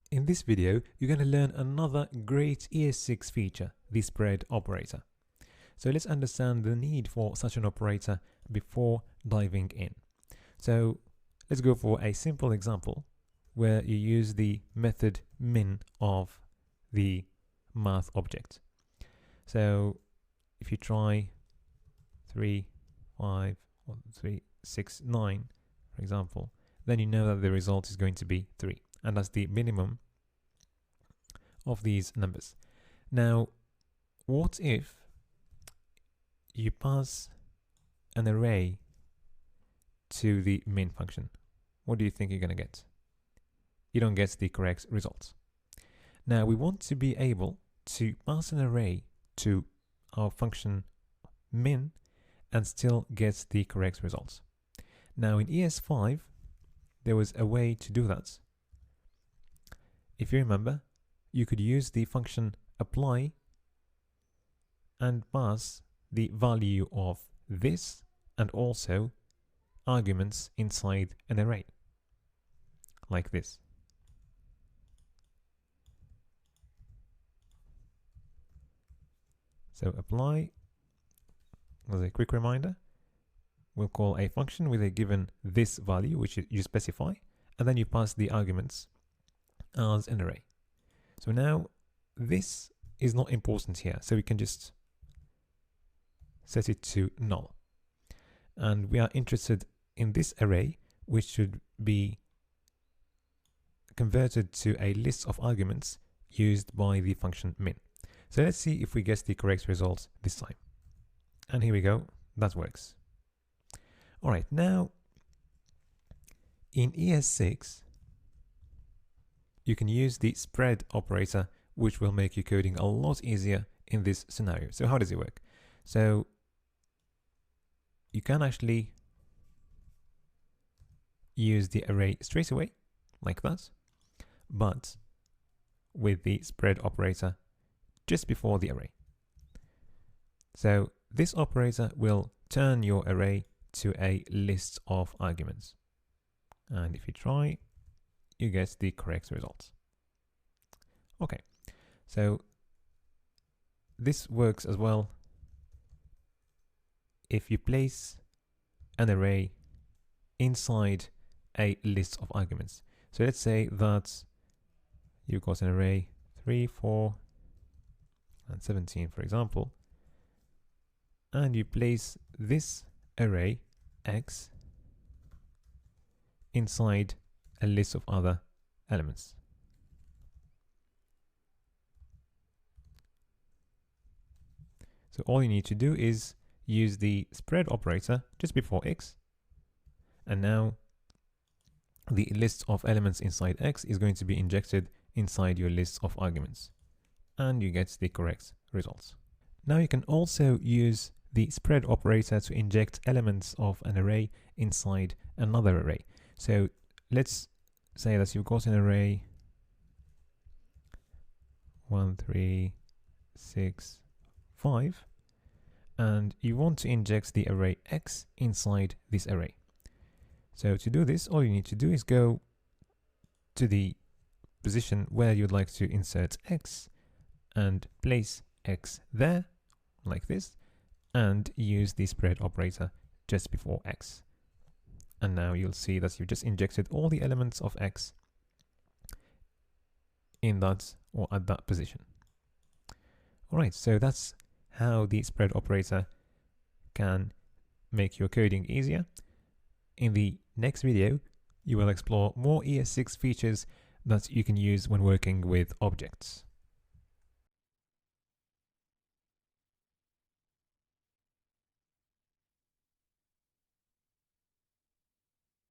In this video, you're going to learn another great ES6 feature, the spread operator. So let's understand the need for such an operator before diving in. So let's go for a simple example where you use the method min of the math object. So if you try 3, 5, 1, 3, 6, 9, for example, then you know that the result is going to be 3. And that's the minimum of these numbers. Now, what if you pass an array to the min function? What do you think you're going to get? You don't get the correct results. Now, we want to be able to pass an array to our function min and still get the correct results. Now, in ES5, there was a way to do that. If you remember, you could use the function apply and pass the value of this and also arguments inside an array, like this. So apply, as a quick reminder, we'll call a function with a given this value, which you specify, and then you pass the arguments as an array. So now this is not important here, so we can just set it to null. And we are interested in this array, which should be converted to a list of arguments used by the function min. So let's see if we get the correct results this time. And here we go, that works. All right, now in ES6, you can use the spread operator, which will make your coding a lot easier in this scenario. So how does it work? So you can actually use the array straight away, like that, but with the spread operator just before the array. So this operator will turn your array to a list of arguments. And if you try, you get the correct results. Okay, so this works as well if you place an array inside a list of arguments. So let's say that you've got an array 3, 4, and 17, for example, and you place this array x inside a list of other elements. So all you need to do is use the spread operator just before x, and now the list of elements inside x is going to be injected inside your list of arguments, and you get the correct results. Now you can also use the spread operator to inject elements of an array inside another array. So let's say that you've got an array 1, 3, 6, 5, and you want to inject the array x inside this array. So to do this, all you need to do is go to the position where you'd like to insert x and place x there, like this, and use the spread operator just before x. And now you'll see that you've just injected all the elements of x in that or at that position. All right, so that's how the spread operator can make your coding easier. In the next video, you will explore more ES6 features that you can use when working with objects.